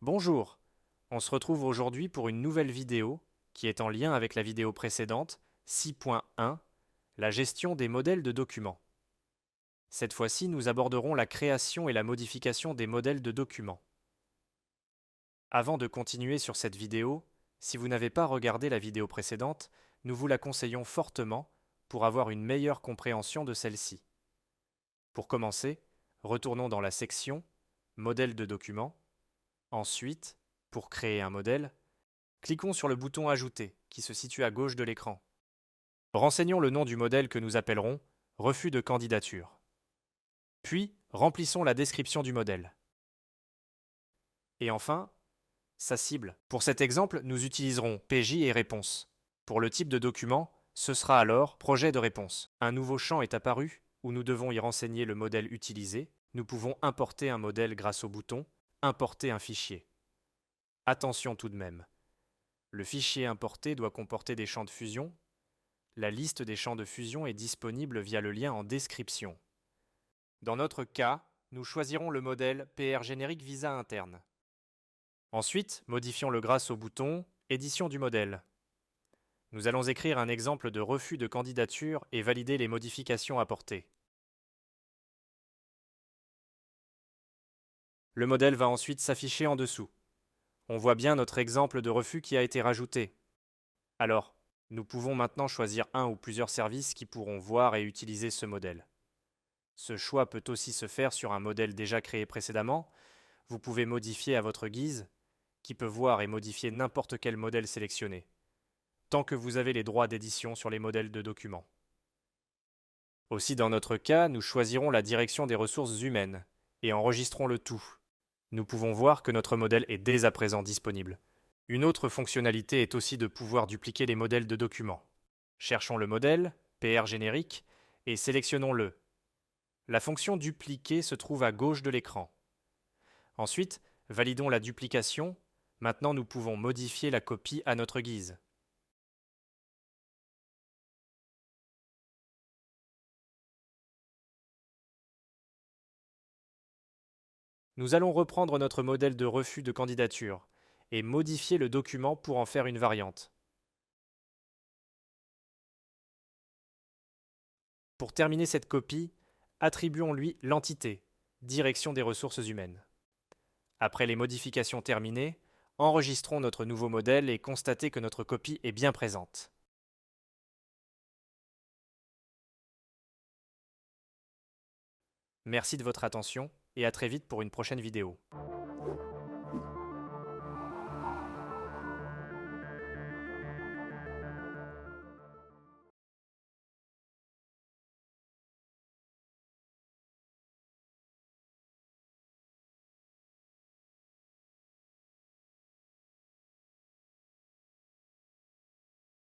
Bonjour, on se retrouve aujourd'hui pour une nouvelle vidéo qui est en lien avec la vidéo précédente 6.1, la gestion des modèles de documents. Cette fois-ci, nous aborderons la création et la modification des modèles de documents. Avant de continuer sur cette vidéo, si vous n'avez pas regardé la vidéo précédente, nous vous la conseillons fortement pour avoir une meilleure compréhension de celle-ci. Pour commencer, retournons dans la section Modèles de documents. Ensuite, pour créer un modèle, cliquons sur le bouton Ajouter, qui se situe à gauche de l'écran. Renseignons le nom du modèle que nous appellerons Refus de candidature. Puis, remplissons la description du modèle. Et enfin, sa cible. Pour cet exemple, nous utiliserons PJ et réponse. Pour le type de document, ce sera alors Projet de réponse. Un nouveau champ est apparu où nous devons y renseigner le modèle utilisé. Nous pouvons importer un modèle grâce au bouton Importer un fichier. Attention tout de même. Le fichier importé doit comporter des champs de fusion. La liste des champs de fusion est disponible via le lien en description. Dans notre cas, nous choisirons le modèle PR générique Visa interne. Ensuite, modifions-le grâce au bouton Édition du modèle. Nous allons écrire un exemple de refus de candidature et valider les modifications apportées. Le modèle va ensuite s'afficher en dessous. On voit bien notre exemple de refus qui a été rajouté. Alors, nous pouvons maintenant choisir un ou plusieurs services qui pourront voir et utiliser ce modèle. Ce choix peut aussi se faire sur un modèle déjà créé précédemment. Vous pouvez modifier à votre guise, qui peut voir et modifier n'importe quel modèle sélectionné, tant que vous avez les droits d'édition sur les modèles de documents. Aussi dans notre cas, nous choisirons la direction des ressources humaines et enregistrons le tout. Nous pouvons voir que notre modèle est dès à présent disponible. Une autre fonctionnalité est aussi de pouvoir dupliquer les modèles de documents. Cherchons le modèle, PR générique, et sélectionnons-le. La fonction dupliquer se trouve à gauche de l'écran. Ensuite, validons la duplication. Maintenant, nous pouvons modifier la copie à notre guise. Nous allons reprendre notre modèle de refus de candidature et modifier le document pour en faire une variante. Pour terminer cette copie, attribuons-lui l'entité, Direction des ressources humaines. Après les modifications terminées, enregistrons notre nouveau modèle et constatez que notre copie est bien présente. Merci de votre attention et à très vite pour une prochaine vidéo.